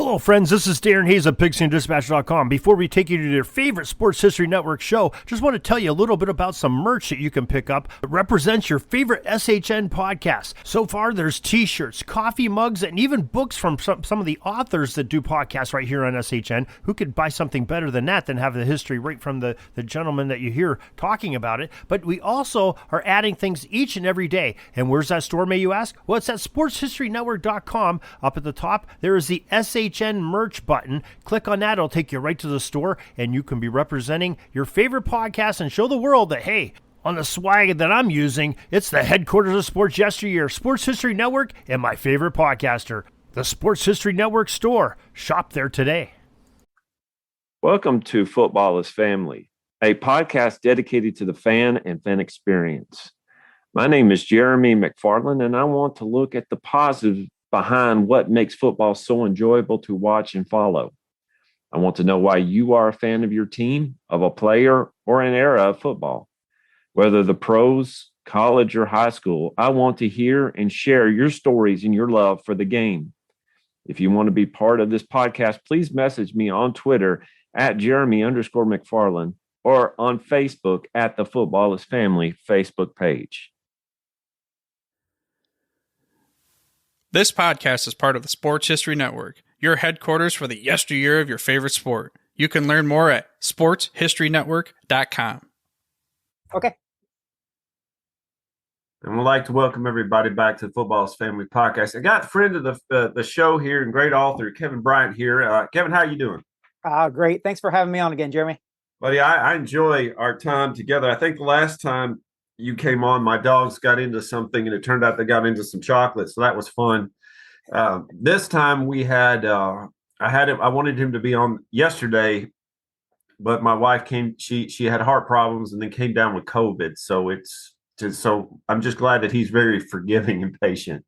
Hello, friends. This is Darren Hayes of PigskinDispatch.com. Before we take you to your favorite Sports History Network show, just want to tell you a little bit about some merch that you can pick up that represents your favorite SHN podcast. So far, there's t-shirts, coffee mugs, and even books from some of the authors that do podcasts right here on SHN. Who could buy something better than that than have the history right from the gentleman that you hear talking about it? But we also are adding things each and every day. And where's that store, may you ask? Well, it's at SportsHistoryNetwork.com. Up at the top, there is the SHN merch button. Click on that. It'll take you right to the store, and you can be representing your favorite podcast and show the world that, hey, on the swag that I'm using, it's the headquarters of sports yesteryear, Sports History Network, and my favorite podcaster, the Sports History Network store. Shop there today. Welcome to Football is Family, a podcast dedicated to the fan and fan experience. My name is Jeremy McFarlin, and I want to look at the positive behind what makes football so enjoyable to watch and follow. I want to know why you are a fan of your team, of a player, or an era of football. Whether the pros, college, or high school, I want to hear and share your stories and your love for the game. If you want to be part of this podcast, please message me on Twitter at Jeremy_McFarlin or on Facebook at the Football is Family Facebook page. This podcast is part of the Sports History Network, your headquarters for the yesteryear of your favorite sport. You can learn more at sportshistorynetwork.com. Okay. And we'd like to welcome everybody back to the Football's Family Podcast. I got a friend of the show here and great author, Kevin Bryant here. Kevin, how you doing? Great. Thanks for having me on again, Jeremy. Buddy, I enjoy our time together. I think the last time you came on, my dogs got into something, and it turned out they got into some chocolate, so that was fun. This time we had, I wanted him to be on yesterday, but my wife came. She had heart problems and then came down with COVID. So I'm just glad that he's very forgiving and patient.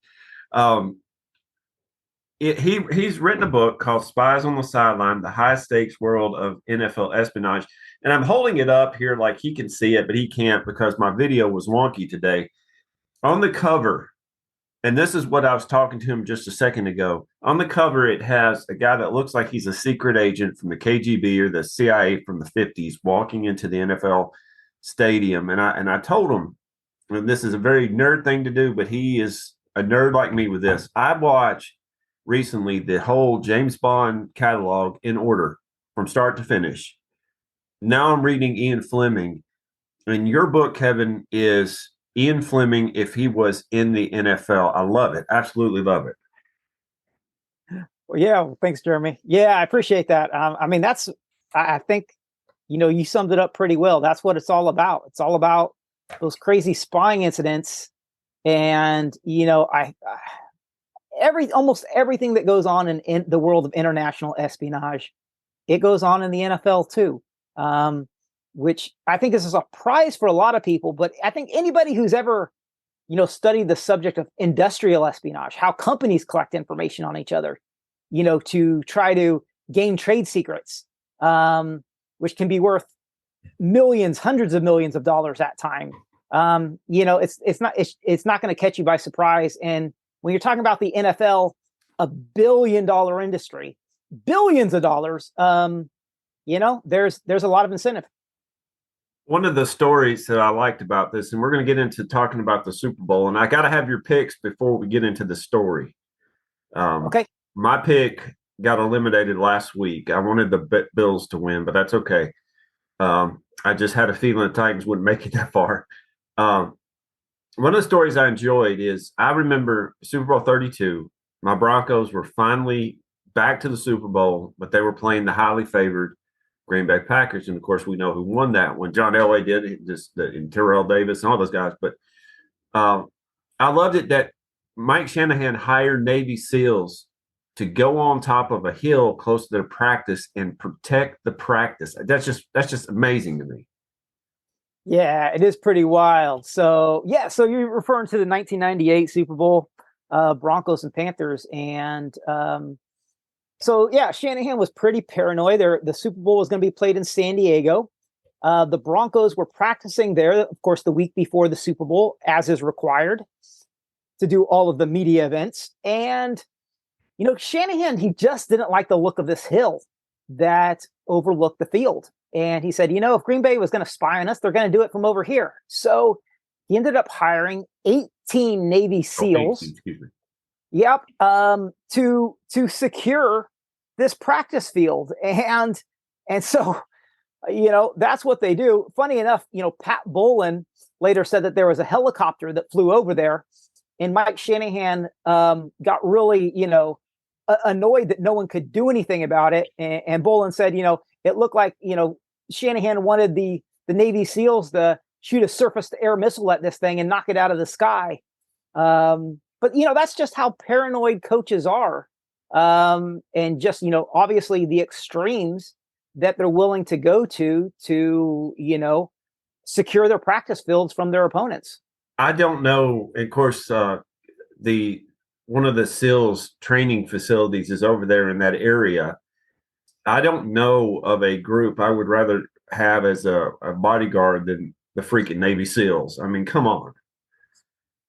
He's written a book called Spies on the Sideline: The High Stakes World of NFL Espionage. And I'm holding it up here like he can see it, but he can't because my video was wonky today. On the cover, and this is what I was talking to him just a second ago. On the cover, it has a guy that looks like he's a secret agent from the KGB or the CIA from the 50s walking into the NFL stadium. And I told him, and this is a very nerd thing to do, but he is a nerd like me with this. I watched recently the whole James Bond catalog in order from start to finish. Now I'm reading Ian Fleming, and your book, Kevin, is Ian Fleming if he was in the NFL. I love it. Absolutely love it. Well, yeah. Thanks, Jeremy. Yeah, I appreciate that. I think, you summed it up pretty well. That's what it's all about. It's all about those crazy spying incidents. And, almost everything that goes on in the world of international espionage, it goes on in the NFL too. Which I think is a surprise for a lot of people, but I think anybody who's ever, studied the subject of industrial espionage, how companies collect information on each other, to try to gain trade secrets, which can be worth millions, hundreds of millions of dollars at time. It's not going to catch you by surprise. And when you're talking about the NFL, $1 billion industry, billions of dollars, there's a lot of incentive. One of the stories that I liked about this, and we're going to get into talking about the Super Bowl, and I got to have your picks before we get into the story. Okay. My pick got eliminated last week. I wanted the Bills to win, but that's okay. I just had a feeling the Titans wouldn't make it that far. One of the stories I enjoyed is I remember Super Bowl 32. My Broncos were finally back to the Super Bowl, but they were playing the highly favored Green Bay Packers. And of course, we know who won that when John Elway did it, and Terrell Davis and all those guys. But I loved it that Mike Shanahan hired Navy SEALs to go on top of a hill close to their practice and protect the practice. That's just amazing to me. Yeah, it is pretty wild. So you're referring to the 1998 Super Bowl, Broncos and Panthers. And Shanahan was pretty paranoid. The Super Bowl was going to be played in San Diego. The Broncos were practicing there, of course, the week before the Super Bowl, as is required, to do all of the media events. And Shanahan, he just didn't like the look of this hill that overlooked the field. And he said, if Green Bay was going to spy on us, they're going to do it from over here. So he ended up hiring 18 Navy SEAls. 18, excuse me. Yep. To secure this practice field. And so, that's what they do. Funny enough, Pat Bowlen later said that there was a helicopter that flew over there, and Mike Shanahan got really, annoyed that no one could do anything about it. And Bowlen said, it looked like, Shanahan wanted the Navy SEALs to shoot a surface-to-air missile at this thing and knock it out of the sky. But, that's just how paranoid coaches are. And just, obviously the extremes that they're willing to go to, secure their practice fields from their opponents. I don't know. Of course, one of the SEALs training facilities is over there in that area. I don't know of a group I would rather have as a bodyguard than the freaking Navy SEALs. I mean, come on.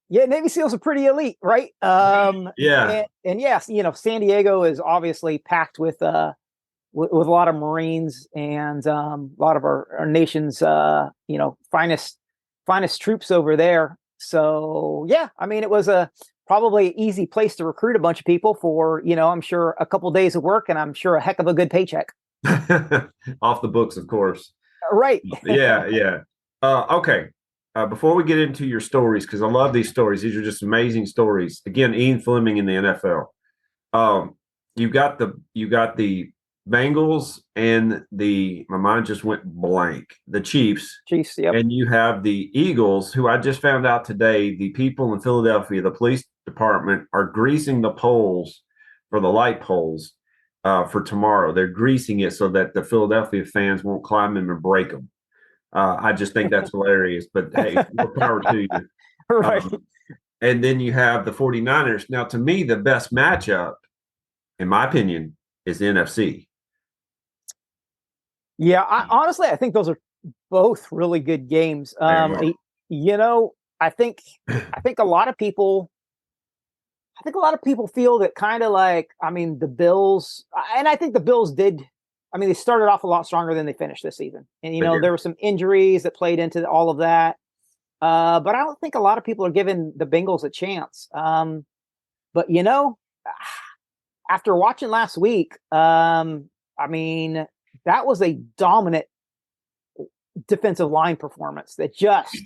Yeah, Navy SEALs are pretty elite, right? Yeah. And yes, San Diego is obviously packed with a lot of Marines and a lot of our nation's finest troops over there. So yeah, I mean, it was probably an easy place to recruit a bunch of people for, I'm sure a couple of days of work, and I'm sure a heck of a good paycheck. Off the books, of course. Right. Yeah. Okay. Before we get into your stories, because I love these stories. These are just amazing stories. Again, Ian Fleming in the NFL. You got the Bengals and my mind just went blank. The Chiefs. Yep. And you have the Eagles, who I just found out today, the people in Philadelphia, the police department, are greasing the poles for the light poles for tomorrow. They're greasing it so that the Philadelphia fans won't climb them and break them. I just think that's hilarious, but hey, more power to you. Right. And then you have the 49ers. Now, to me, the best matchup, in my opinion, is the NFC. Yeah, honestly, I think those are both really good games. I think a lot of people feel that kind of like, I mean, the Bills, and I think the Bills did. I mean, they started off a lot stronger than they finished this season. And, there were some injuries that played into all of that. But I don't think a lot of people are giving the Bengals a chance. But, after watching last week, I mean, that was a dominant defensive line performance that just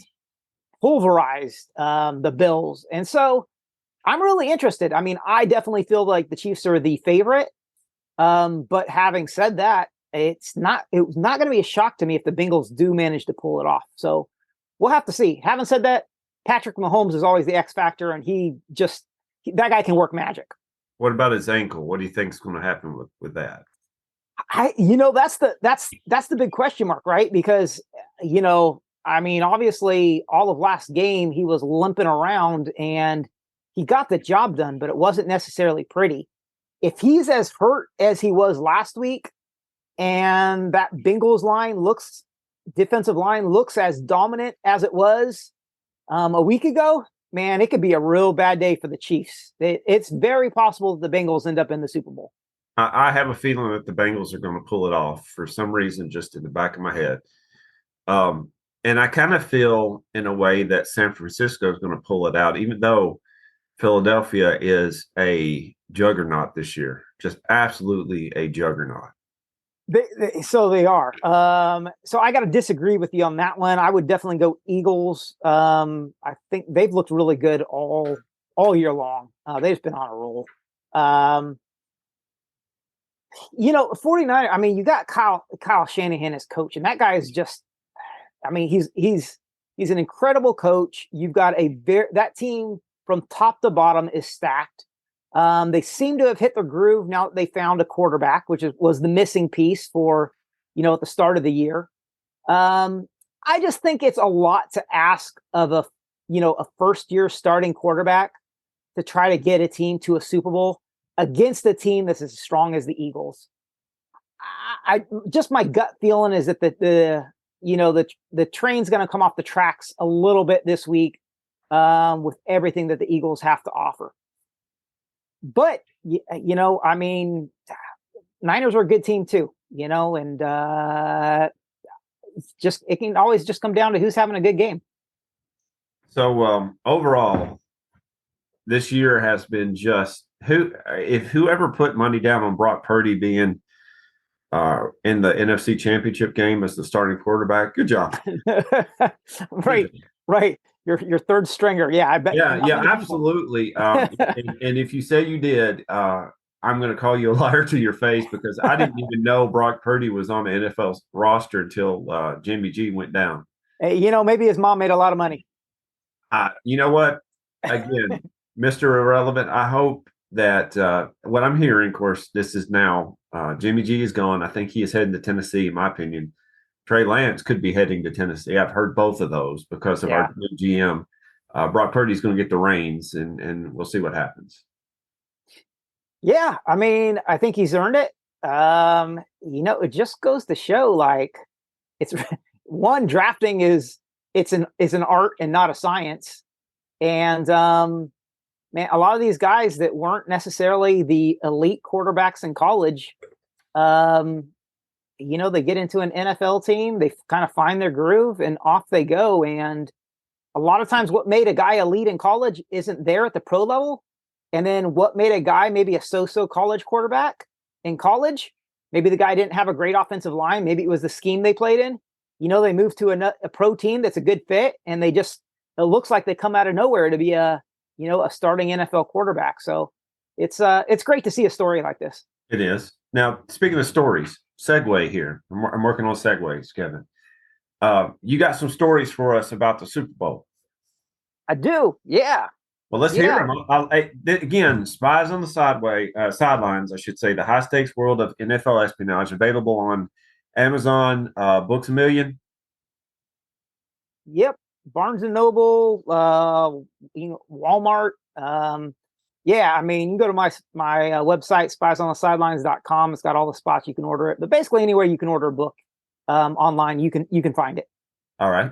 pulverized the Bills. And so I'm really interested. I mean, I definitely feel like the Chiefs are the favorite. But having said that, it was not going to be a shock to me if the Bengals do manage to pull it off. So we'll have to see. Having said that, Patrick Mahomes is always the X factor, and that guy can work magic. What about his ankle? What do you think is going to happen with that? That's the big question mark, right? Because, I mean, obviously all of last game he was limping around and he got the job done, but it wasn't necessarily pretty. If he's as hurt as he was last week, and that Bengals defensive line looks as dominant as it was a week ago, man, it could be a real bad day for the Chiefs. It's very possible that the Bengals end up in the Super Bowl. I have a feeling that the Bengals are going to pull it off for some reason, just in the back of my head. And I kind of feel in a way that San Francisco is going to pull it out, even though Philadelphia is a juggernaut this year, just absolutely a juggernaut. So they are. So I got to disagree with you on that one. I would definitely go Eagles. I think they've looked really good all year long. They've been on a roll. 49. I mean, you got Kyle Shanahan as coach, and that guy is just. I mean, he's an incredible coach. You've got that team from top to bottom is stacked. They seem to have hit their groove now that they found a quarterback, which was the missing piece for, at the start of the year. I just think it's a lot to ask of a first-year starting quarterback to try to get a team to a Super Bowl against a team that's as strong as the Eagles. I just my gut feeling is that the train's going to come off the tracks a little bit this week with everything that the Eagles have to offer. but I mean, Niners are a good team too, and it can always just come down to who's having a good game. So overall, this year has been just whoever put money down on Brock Purdy being in the NFC Championship game as the starting quarterback, good job. Right. Your third stringer. Yeah, I bet. Yeah, absolutely. And if you say you did, I'm going to call you a liar to your face, because I didn't even know Brock Purdy was on the NFL roster until Jimmy G went down. Hey, maybe his mom made a lot of money. You know what? Again, Mr. Irrelevant, I hope that what I'm hearing, of course, this is now Jimmy G is gone. I think he is heading to Tennessee, in my opinion. Trey Lance could be heading to Tennessee. I've heard both of those because of our GM. Brock Purdy's going to get the reins, and we'll see what happens. Yeah, I mean, I think he's earned it. It just goes to show, like, it's one, drafting is an art and not a science. And man, a lot of these guys that weren't necessarily the elite quarterbacks in college, they get into an NFL team, they kind of find their groove, and off they go. And a lot of times what made a guy elite in college isn't there at the pro level. And then what made a guy maybe a so-so college quarterback in college, maybe the guy didn't have a great offensive line. Maybe it was the scheme they played in. They moved to a pro team that's a good fit, and it looks like they come out of nowhere to be a starting NFL quarterback. So it's great to see a story like this. It is. Now, speaking of stories, segue here. I'm working on segues, Kevin. You got some stories for us about the Super Bowl. I do. Yeah. Well, let's hear them. Again, Spies on the Sidelines, I should say, the high-stakes world of NFL espionage, available on Amazon, Books A Million. Yep. Barnes and Noble, Walmart. Yeah, I mean, you can go to my website, spiesonthesidelines.com. It's got all the spots you can order it. But basically anywhere you can order a book online, you can find it. All right.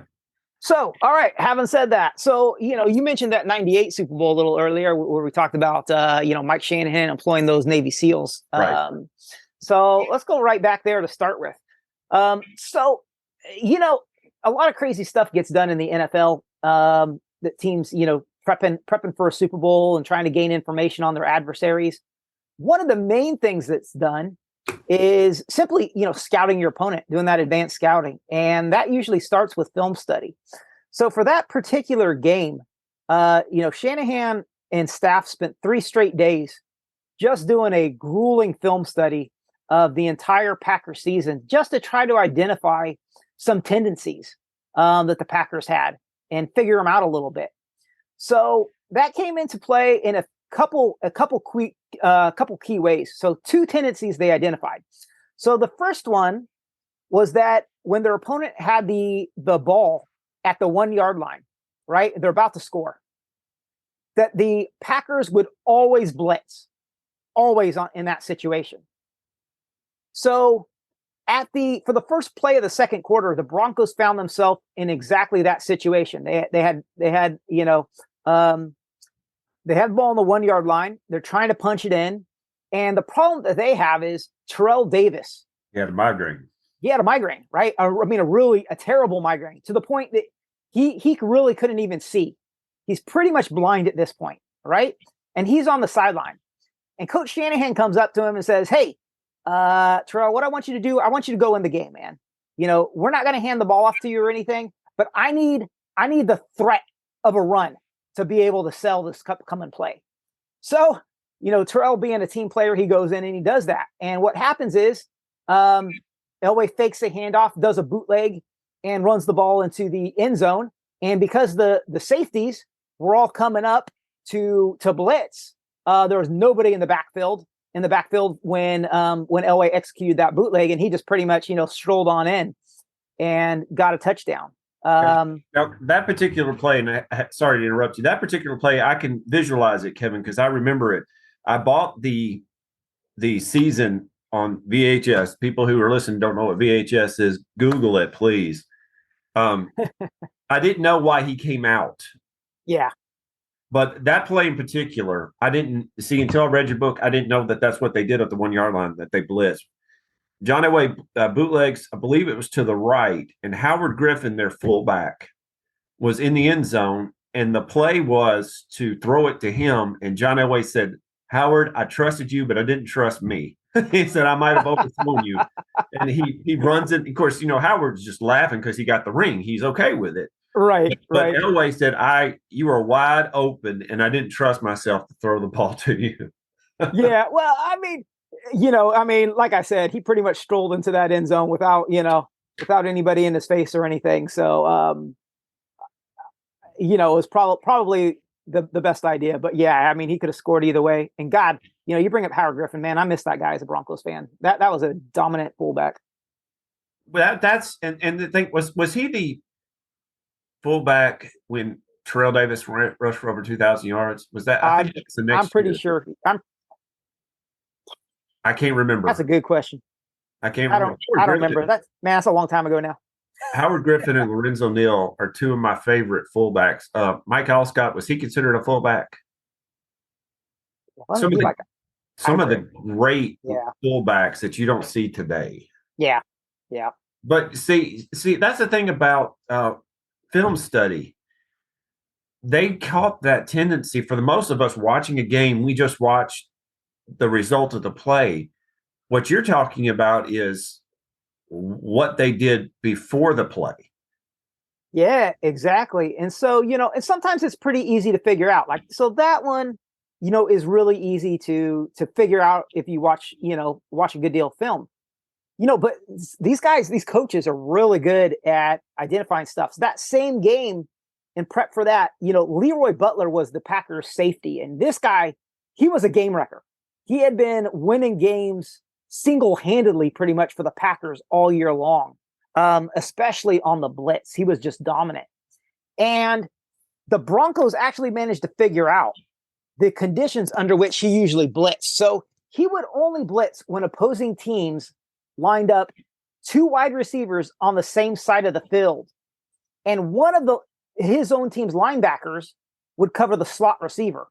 So, all right, having said that, so, you mentioned that 98 Super Bowl a little earlier where we talked about, Mike Shanahan employing those Navy SEALs. Right. So let's go right back there to start with. A lot of crazy stuff gets done in the NFL that teams, prepping for a Super Bowl and trying to gain information on their adversaries. One of the main things that's done is simply, scouting your opponent, doing that advanced scouting. And that usually starts with film study. So for that particular game, Shanahan and staff spent 3 straight days just doing a grueling film study of the entire Packer season, just to try to identify some tendencies that the Packers had and figure them out a little bit. So that came into play in a couple key ways. So 2 tendencies they identified. So the first one was that when their opponent had the ball at the 1-yard line, right, they're about to score, that the Packers would always blitz, always in that situation. So for the first play of the second quarter, the Broncos found themselves in exactly that situation. They had the ball on the 1-yard line. They're trying to punch it in. And the problem that they have is Terrell Davis. He had a migraine. He had a migraine, right? A terrible migraine, to the point that he really couldn't even see. He's pretty much blind at this point, right? And he's on the sideline. And Coach Shanahan comes up to him and says, "Hey, Terrell, what I want you to do, I want you to go in the game, man. We're not going to hand the ball off to you or anything, but I need the threat of a run to be able to sell this come and play." So, Terrell, being a team player, he goes in and he does that. And what happens is Elway fakes a handoff, does a bootleg, and runs the ball into the end zone. And because the safeties were all coming up to blitz, there was nobody in the backfield when Elway executed that bootleg, and he just pretty much, strolled on in and got a touchdown. Now, that particular play, and sorry to interrupt you, that particular play, I can visualize it, Kevin, because I remember it. I bought the season on VHS. People who are listening don't know what VHS is. Google it, please. I didn't know why he came out. Yeah. But that play in particular, I didn't see until I read your book. I didn't know that that's what they did at the 1 yard line, that they blitzed. John Elway bootlegs, I believe it was to the right, and Howard Griffin, their fullback, was in the end zone, and the play was to throw it to him. And John Elway said, "Howard, I trusted you, but I didn't trust me." He said, "I might have overthrown you." And he runs it. Of course, Howard's just laughing because he got the ring. He's okay with it. Right. But Elway said, you were wide open, and I didn't trust myself to throw the ball to you. Yeah. Well, like I said, he pretty much strolled into that end zone without anybody in his face or anything. So, it was probably the best idea. But yeah, I mean, he could have scored either way. And God, you bring up Howard Griffin, man, I miss that guy as a Broncos fan. That was a dominant fullback. Well, and the thing was he the fullback when Terrell Davis rushed for over 2,000 yards? Was that? I think that's the next. I'm pretty sure. I can't remember. That's a good question. I can't remember. I don't remember. That's a long time ago now. Howard Griffin and Lorenzo Neal are two of my favorite fullbacks. Mike Alstott, was he considered a fullback? Some of the great fullbacks that you don't see today. Yeah. But see, that's the thing about film study. They caught that tendency. For the most of us watching a game, we just watch the result of the play. What you're talking about is what they did before the play. Yeah, exactly. And so, and sometimes it's pretty easy to figure out. Like, so that one, is really easy to figure out if you watch a good deal of film. But these coaches are really good at identifying stuff. So that same game, in prep for that, Leroy Butler was the Packers safety. And this guy, he was a game wrecker. He had been winning games single-handedly pretty much for the Packers all year long, especially on the blitz. He was just dominant. And the Broncos actually managed to figure out the conditions under which he usually blitzed. So he would only blitz when opposing teams lined up two wide receivers on the same side of the field. And one of his own team's linebackers would cover the slot receiver.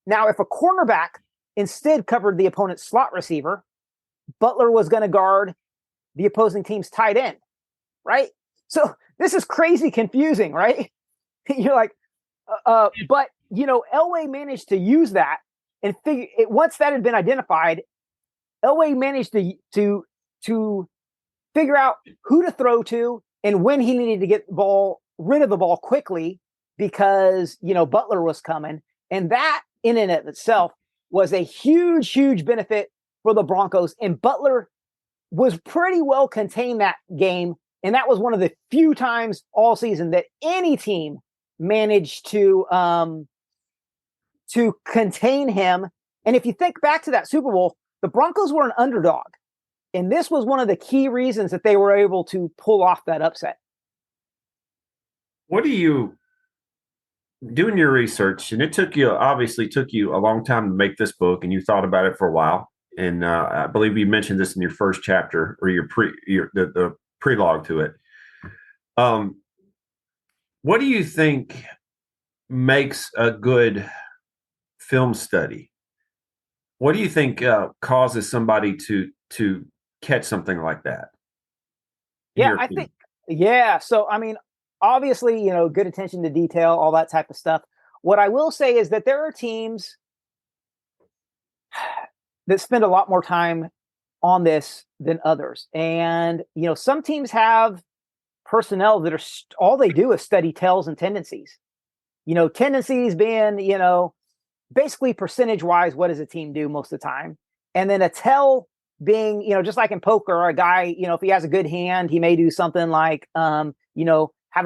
Now, if a cornerback instead covered the opponent's slot receiver, Butler was going to guard the opposing team's tight end, right? So this is crazy confusing, right? You're like, but Elway managed to use that and figure it. Once that had been identified, Elway managed to figure out who to throw to and when he needed to get rid of the ball quickly because Butler was coming, and that in and of itself was a huge benefit for the Broncos. And Butler was pretty well contained that game, and that was one of the few times all season that any team managed to contain him. And if you think back to that Super Bowl, the Broncos were an underdog, and this was one of the key reasons that they were able to pull off that upset. What do you doing your research? And it obviously took you a long time to make this book, and you thought about it for a while. And I believe you mentioned this in your first chapter or the prelogue to it. What do you think makes a good film study? What do you think causes somebody to catch something like that? Yeah, I think. Yeah. So, I mean, obviously, good attention to detail, all that type of stuff. What I will say is that there are teams that spend a lot more time on this than others. And, some teams have personnel that are all they do is study tells and tendencies. Tendencies being, basically percentage wise, what does a team do most of the time? And then a tell being, just like in poker, a guy, if he has a good hand, he may do something like, have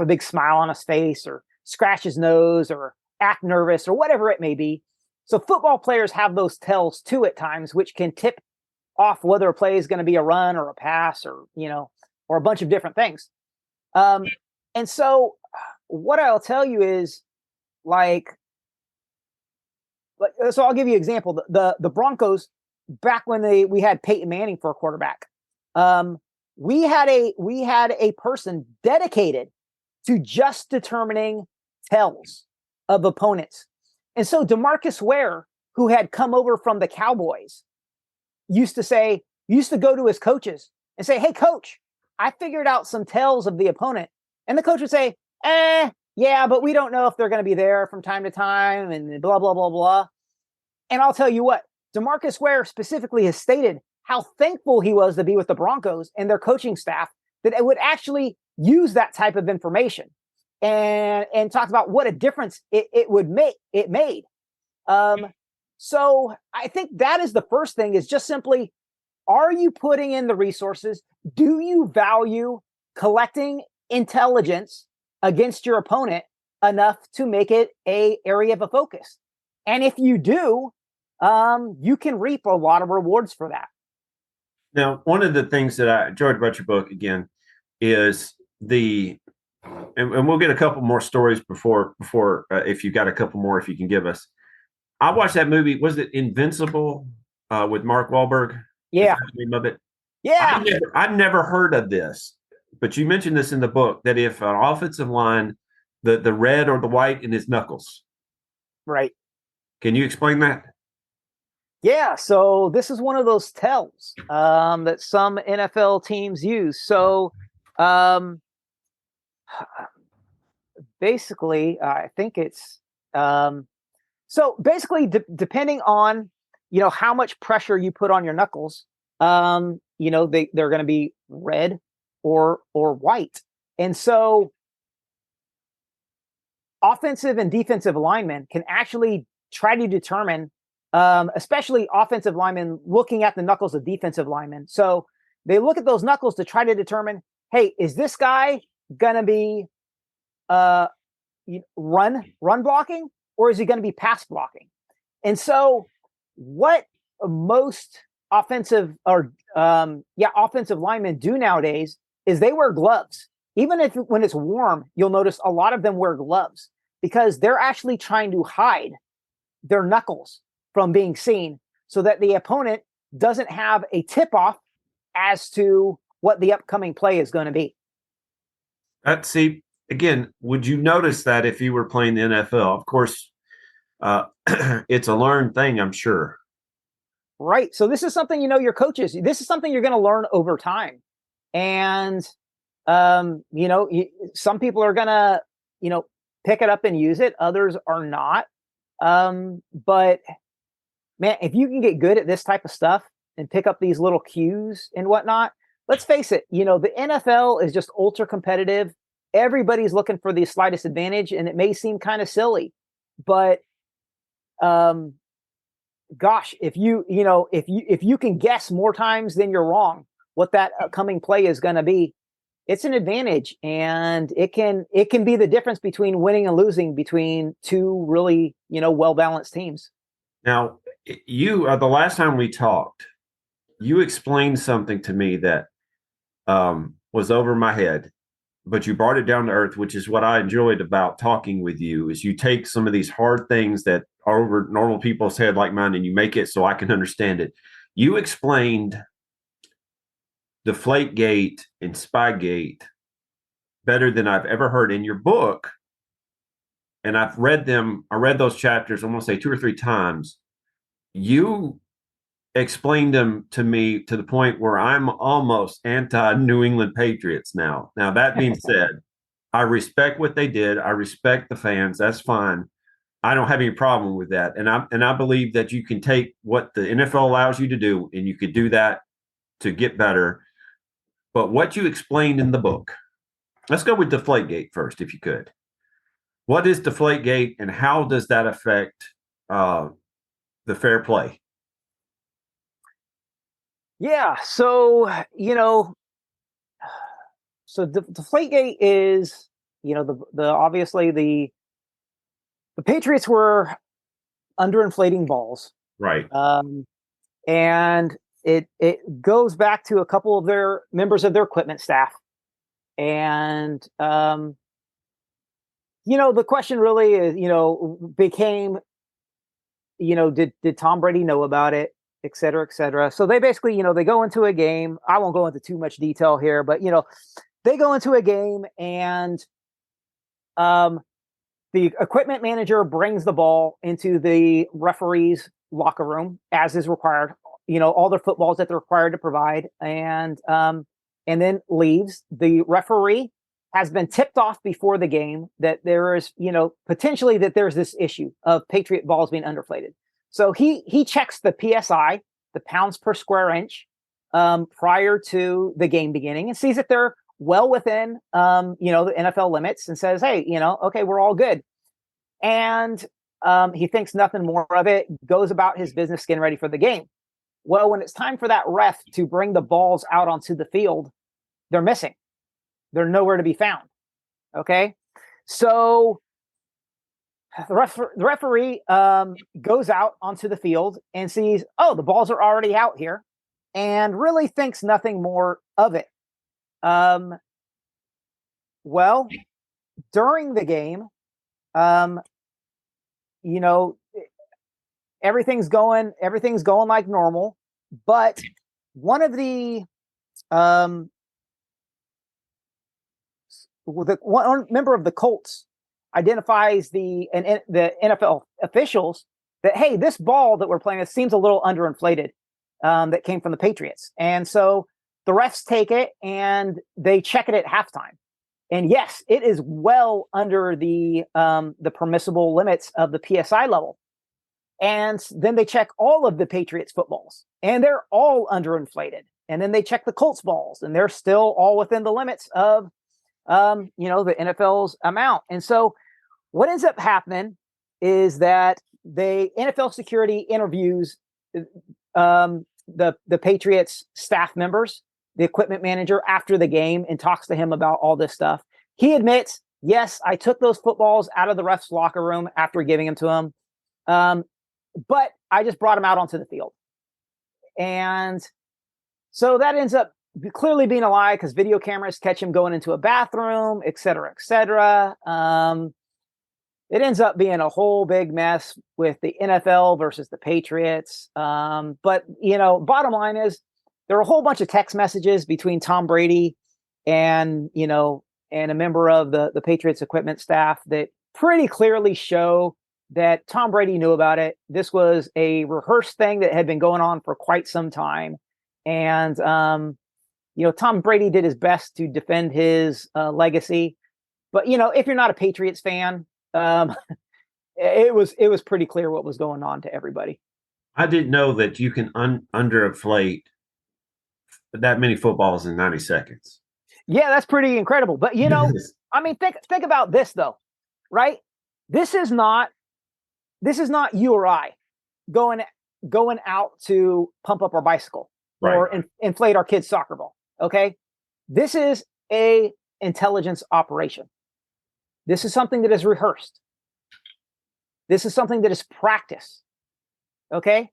a big smile on his face or scratch his nose or act nervous or whatever it may be. So football players have those tells too at times, which can tip off whether a play is going to be a run or a pass or, or a bunch of different things. And so what I'll tell you is so I'll give you an example. The Broncos, back when we had Peyton Manning for a quarterback, we had a person dedicated to just determining tells of opponents. And so DeMarcus Ware, who had come over from the Cowboys, used to go to his coaches and say, "Hey, coach, I figured out some tells of the opponent." And the coach would say, yeah, but we don't know if they're going to be there from time to time and blah, blah, blah, blah. And I'll tell you what, DeMarcus Ware specifically has stated how thankful he was to be with the Broncos and their coaching staff that it would actually use that type of information and talked about what a difference it made. So I think that is the first thing, is just simply, are you putting in the resources? Do you value collecting intelligence against your opponent enough to make it a area of a focus? And if you do, you can reap a lot of rewards for that. Now, one of the things that I enjoyed about your book, again, is and we'll get a couple more stories before if you got a couple more, if you can give us. I watched that movie. Was it Invincible with Mark Wahlberg? Yeah. Is that the name of it? Yeah. I've never heard of this, but you mentioned this in the book, that if an offensive line, the red or the white in his knuckles. Right. Can you explain that? Yeah. So this is one of those tells that some NFL teams use. So basically, I think it's so basically depending on, how much pressure you put on your knuckles, they're going to be red or white. And so offensive and defensive linemen can actually try to determine, especially offensive linemen looking at the knuckles of defensive linemen. So they look at those knuckles to try to determine, hey, is this guy going to be run blocking, or is he going to be pass blocking? And so what most offensive linemen do nowadays is they wear gloves. Even when it's warm, you'll notice a lot of them wear gloves because they're actually trying to hide their knuckles from being seen so that the opponent doesn't have a tip-off as to what the upcoming play is going to be. See, again, would you notice that if you were playing the NFL? Of course, it's a learned thing, I'm sure. Right. So this is something, your coaches, this is something you're going to learn over time. And, some people are going to, pick it up and use it. Others are not. But man, if you can get good at this type of stuff and pick up these little cues and whatnot, let's face it, the NFL is just ultra competitive. Everybody's looking for the slightest advantage, and it may seem kind of silly, but gosh, if you can guess more times than you're wrong what that upcoming play is going to be, it's an advantage, and it can be the difference between winning and losing between two really, well-balanced teams. Now, you the last time we talked, you explained something to me that was over my head, but you brought it down to earth, which is what I enjoyed about talking with you, is you take some of these hard things that are over normal people's head like mine, and you make it so I can understand it. You explained Deflategate and Spygate better than I've ever heard in your book. And I've read them. I read those chapters, I'm going to say 2 or 3 times. You explained them to me to the point where I'm almost anti-New England Patriots now. Now, that being said, I respect what they did. I respect the fans. That's fine. I don't have any problem with that. And I believe that you can take what the NFL allows you to do, and you could do that to get better. But what you explained in the book, let's go with Deflategate first, if you could. What is Deflategate, and how does that affect the fair play? Yeah. So, Deflategate is, obviously the Patriots were underinflating balls. Right. And it goes back to a couple of their members of their equipment staff. And, the question really is, became, did Tom Brady know about it, et cetera, et cetera. So they basically, they go into a game. I won't go into too much detail here, but, they go into a game, and the the equipment manager brings the ball into the referee's locker room as is required, all their footballs that they're required to provide, and then leaves. The referee has been tipped off before the game that there is, potentially that there's this issue of Patriot balls being underflated. So he checks the PSI, the pounds per square inch, prior to the game beginning, and sees that they're well within, the NFL limits, and says, hey, okay, we're all good. And he thinks nothing more of it, goes about his business, getting ready for the game. Well, when it's time for that ref to bring the balls out onto the field, they're missing. They're nowhere to be found. Okay. So the referee goes out onto the field and sees, oh, the balls are already out here, and really thinks nothing more of it. Well, during the game, everything's going like normal, but one of the one member of the Colts identifies the NFL officials that, hey, this ball that we're playing with seems a little underinflated, that came from the Patriots. And so the refs take it and they check it at halftime. And yes, it is well under the permissible limits of the PSI level. And then they check all of the Patriots footballs, and they're all underinflated. And then they check the Colts balls, and they're still all within the limits of, the NFL's amount. And so what ends up happening is that the NFL security interviews the Patriots staff members, the equipment manager, after the game, and talks to him about all this stuff. He admits, yes, I took those footballs out of the ref's locker room after giving them to him. But I just brought them out onto the field. And so that ends up clearly being a lie, because video cameras catch him going into a bathroom, et cetera, et cetera. It ends up being a whole big mess with the NFL versus the Patriots. But, bottom line is, there are a whole bunch of text messages between Tom Brady and a member of the Patriots equipment staff that pretty clearly show that Tom Brady knew about it. This was a rehearsed thing that had been going on for quite some time. And, Tom Brady did his best to defend his legacy. But, if you're not a Patriots fan, it was pretty clear what was going on to everybody. I didn't know that you can underinflate that many footballs in 90 seconds. Yeah, that's pretty incredible. But, think about this, though, right? This is not you or I going out to pump up our bicycle, right, or inflate our kid's soccer ball. Okay. This is a intelligence operation. This is something that is rehearsed. This is something that is practiced. Okay.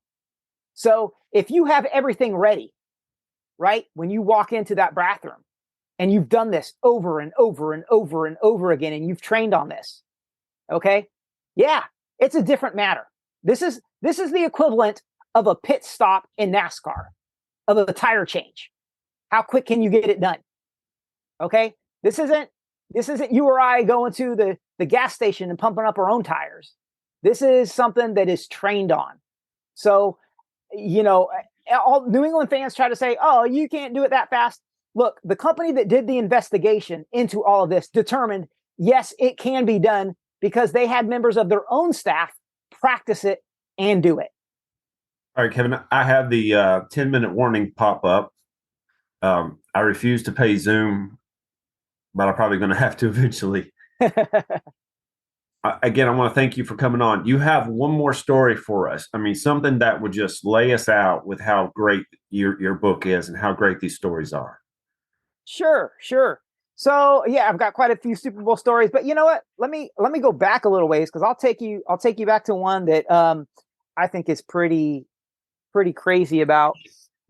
So if you have everything ready, right, when you walk into that bathroom, and you've done this over and over and over and over again, and you've trained on this, okay, yeah, it's a different matter. This is the equivalent of a pit stop in NASCAR, of a tire change. How quick can you get it done? Okay, this isn't you or I going to the gas station and pumping up our own tires. This is something that is trained on. So, all New England fans try to say, oh, you can't do it that fast. Look, the company that did the investigation into all of this determined, yes, it can be done, because they had members of their own staff practice it and do it. All right, Kevin, I have the 10-minute warning pop up. I refuse to pay Zoom, but I'm probably going to have to eventually. Again, I want to thank you for coming on. You have one more story for us. I mean, something that would just lay us out with how great your book is and how great these stories are. Sure. So yeah, I've got quite a few Super Bowl stories, but you know what? Let me go back a little ways, because I'll take you back to one that I think is pretty crazy about.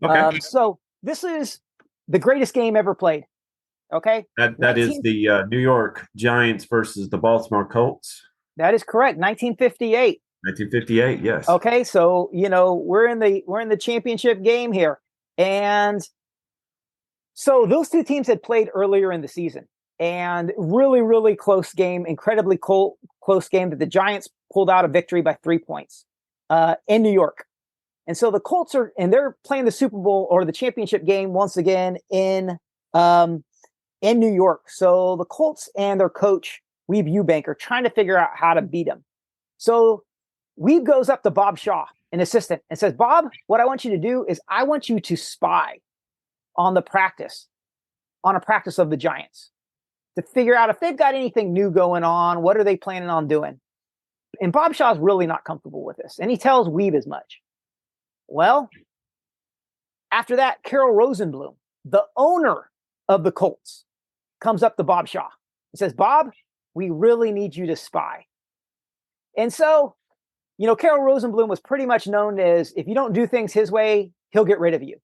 Okay. So this is the greatest game ever played. Okay. That is the New York Giants versus the Baltimore Colts. That is correct. 1958. 1958. Yes. Okay. So, we're in the championship game here. And so those two teams had played earlier in the season, and really, really close game, incredibly close game that the Giants pulled out a victory by 3 points in New York. And so the Colts they're playing the Super Bowl or the championship game once again in New York. So the Colts and their coach, Weeb Ewbank, are trying to figure out how to beat them. So Weeb goes up to Bob Shaw, an assistant, and says, Bob, what I want you to do is I want you to spy on a practice of the Giants to figure out if they've got anything new going on. What are they planning on doing? And Bob Shaw's really not comfortable with this. And he tells Weeb as much. Well, after that, Carol Rosenblum, the owner of the Colts, comes up to Bob Shaw and says, Bob, we really need you to spy. And so, Carol Rosenblum was pretty much known as, if you don't do things his way, he'll get rid of you.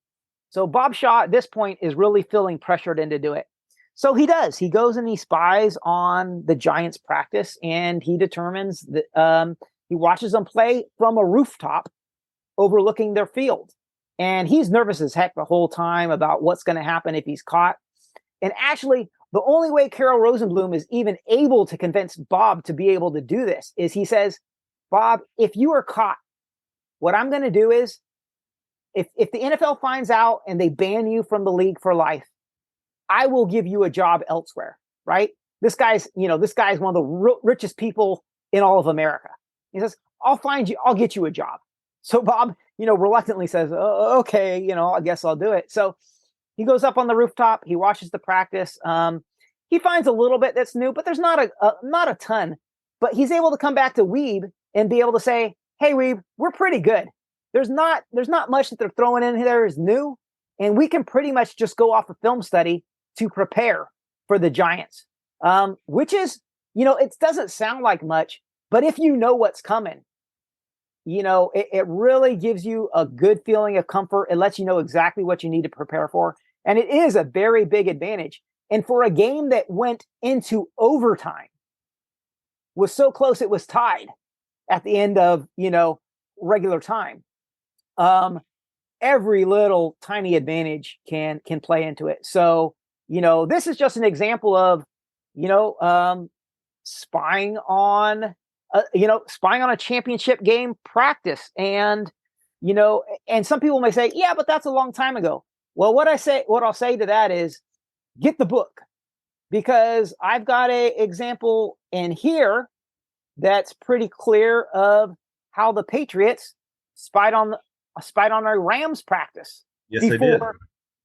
So Bob Shaw at this point is really feeling pressured into do it. So he does. He goes and he spies on the Giants practice, and he determines that he watches them play from a rooftop overlooking their field. And he's nervous as heck the whole time about what's going to happen if he's caught. And actually, the only way Carol Rosenblum is even able to convince Bob to be able to do this is he says, Bob, if you are caught, what I'm going to do is, if the NFL finds out and they ban you from the league for life, I will give you a job elsewhere, right? This guy's one of the richest people in all of America. He says, I'll get you a job. So Bob, reluctantly says, okay, I guess I'll do it. So he goes up on the rooftop. He watches the practice. He finds a little bit that's new, but there's not a ton. But he's able to come back to Weeb and be able to say, hey, Weeb, we're pretty good. There's not much that they're throwing in there is new. And we can pretty much just go off a film study to prepare for the Giants, which is, it doesn't sound like much, but if you know what's coming, it really gives you a good feeling of comfort. It lets you know exactly what you need to prepare for. And it is a very big advantage. And for a game that went into overtime, was so close it was tied at the end of, regular time. Every little tiny advantage can play into it. So, this is just an example of, spying on a championship game practice. And, and some people may say, yeah, but that's a long time ago. Well, what I'll say to that is get the book, because I've got an example in here that's pretty clear of how the Patriots spied on our Rams practice. Yes, they did.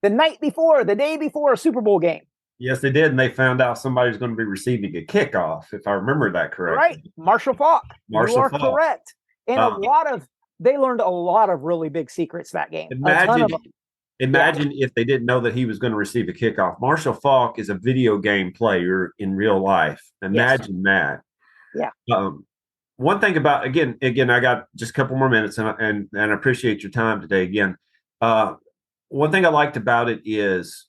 The day before a Super Bowl game. Yes, they did. And they found out somebody's going to be receiving a kickoff, if I remember that correctly. Right. Marshall Faulk. You are correct. And they learned a lot of really big secrets that game. Imagine if they didn't know that he was going to receive a kickoff. Marshall Faulk is a video game player in real life. Imagine that. Yeah. One thing about, again, I got just a couple more minutes, and I appreciate your time today again. One thing I liked about it is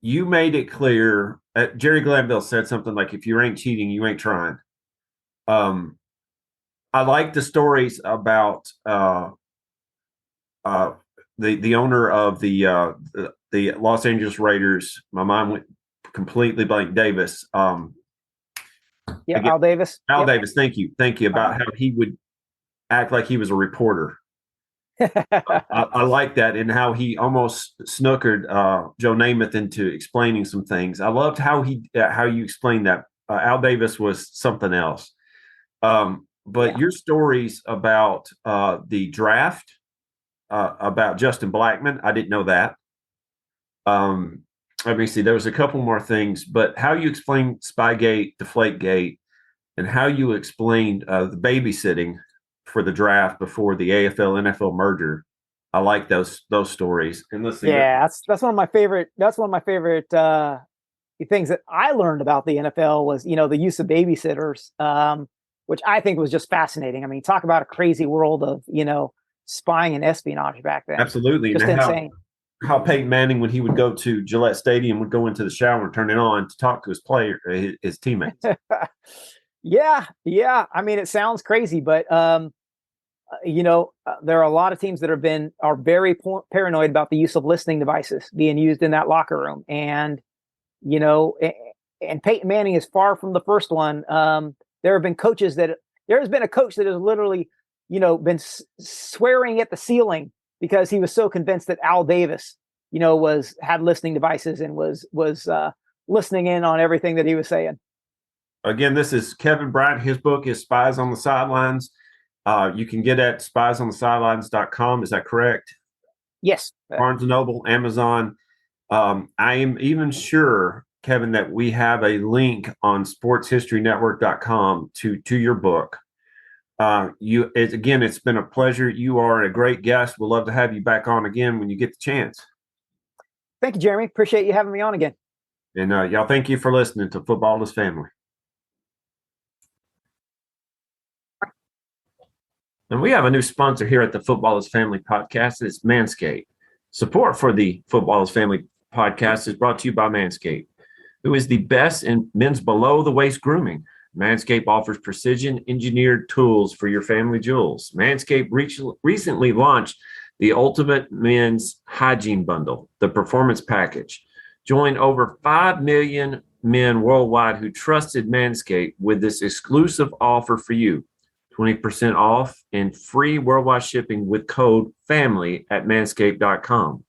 you made it clear. Jerry Glanville said something like, if you ain't cheating, you ain't trying. I like the stories about the owner of the Los Angeles Raiders. My mind went completely blank. Davis. Al Davis. Al Davis. Thank you. About how he would act like he was a reporter. I like that, and how he almost snookered Joe Namath into explaining some things. I loved how you explained that. Al Davis was something else. But your stories about the draft, about Justin Blackmon, I didn't know that. Let me see. There was a couple more things, but how you explained Spygate, Deflategate, and how you explained the babysitting for the draft before the AFL NFL merger. I like those stories. And let's see. Yeah, that's one of my favorite. That's one of my favorite things that I learned about the NFL was, the use of babysitters, which I think was just fascinating. I mean, talk about a crazy world of, spying and espionage back then. Absolutely. Just insane. How Peyton Manning, when he would go to Gillette Stadium, would go into the shower and turn it on to talk to his teammates. Yeah. I mean, it sounds crazy, but there are a lot of teams that are very paranoid about the use of listening devices being used in that locker room, and Peyton Manning is far from the first one. There have been coaches there has been a coach that has literally, been swearing at the ceiling because he was so convinced that Al Davis, had listening devices and was listening in on everything that he was saying. Again, this is Kevin Bryant. His book is Spies on the Sidelines. You can get at spiesonthesidelines.com. Is that correct? Yes. Barnes & Noble, Amazon. I am even sure, Kevin, that we have a link on sportshistorynetwork.com to your book. It's been a pleasure. You are a great guest. We'll love to have you back on again when you get the chance. Thank you, Jeremy. Appreciate you having me on again. And y'all, thank you for listening to Football is Family. And we have a new sponsor here at the Football is Family podcast. It's Manscaped. Support for the Football is Family podcast is brought to you by Manscaped, who is the best in men's below-the-waist grooming. Manscaped offers precision-engineered tools for your family jewels. Manscaped recently launched the Ultimate Men's Hygiene Bundle, the Performance Package. Join over 5 million men worldwide who trusted Manscaped with this exclusive offer for you. 20% off and free worldwide shipping with code FAMILY at manscaped.com.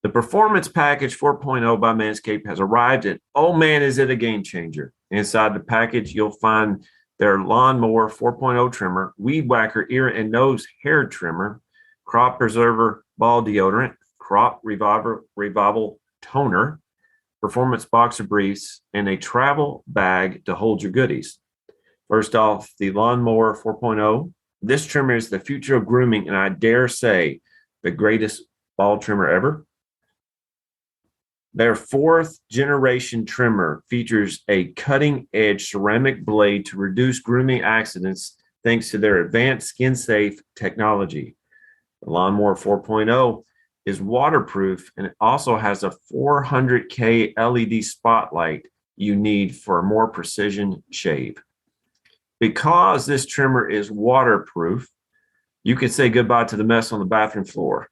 The Performance Package 4.0 by Manscaped has arrived, and oh man, is it a game changer. Inside the package, you'll find their Lawnmower 4.0 trimmer, Weed Whacker ear and nose hair trimmer, Crop Preserver ball deodorant, Crop Revival toner, Performance boxer briefs, and a travel bag to hold your goodies. First off, the Lawnmower 4.0. This trimmer is the future of grooming, and I dare say the greatest ball trimmer ever. Their 4th generation trimmer features a cutting-edge ceramic blade to reduce grooming accidents thanks to their advanced skin-safe technology. The Lawnmower 4.0 is waterproof, and it also has a 400K LED spotlight you need for a more precision shave. Because this trimmer is waterproof, you can say goodbye to the mess on the bathroom floor.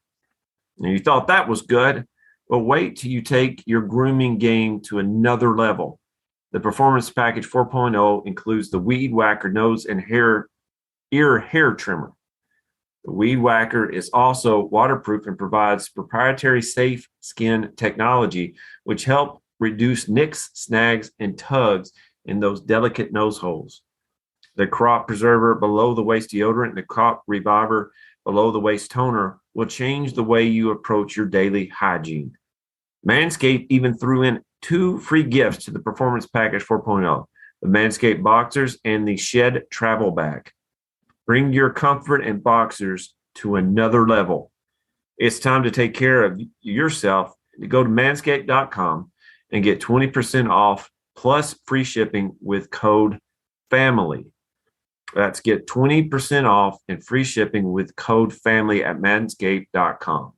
And you thought that was good, but wait till you take your grooming game to another level. The Performance Package 4.0 includes the Weed Whacker nose and ear hair trimmer. The Weed Whacker is also waterproof and provides proprietary safe skin technology, which help reduce nicks, snags, and tugs in those delicate nose holes. The Crop Preserver below-the-waist deodorant and the Crop Reviver below-the-waist toner will change the way you approach your daily hygiene. Manscaped even threw in 2 free gifts to the Performance Package 4.0, the Manscaped Boxers and the Shed Travel Bag. Bring your comfort and boxers to another level. It's time to take care of yourself. Go to manscaped.com and get 20% off plus free shipping with code FAMILY. That's get 20% off and free shipping with code FAMILY at manscaped.com.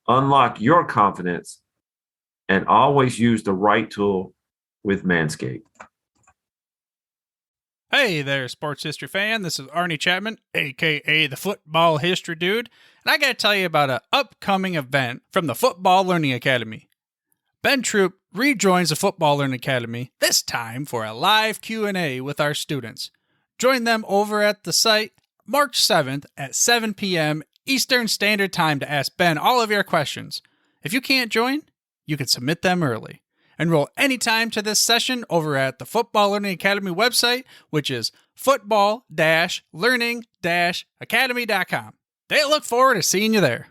Unlock your confidence and always use the right tool with Manscaped. Hey there, sports history fan. This is Arnie Chapman, a.k.a. the Football History Dude, and I got to tell you about an upcoming event from the Football Learning Academy. Ben Troop rejoins the Football Learning Academy, this time for a live Q&A with our students. Join them over at the site March 7th at 7 p.m. Eastern Standard Time to ask Ben all of your questions. If you can't join, you can submit them early. Enroll anytime to this session over at the Football Learning Academy website, which is football-learning-academy.com. They look forward to seeing you there.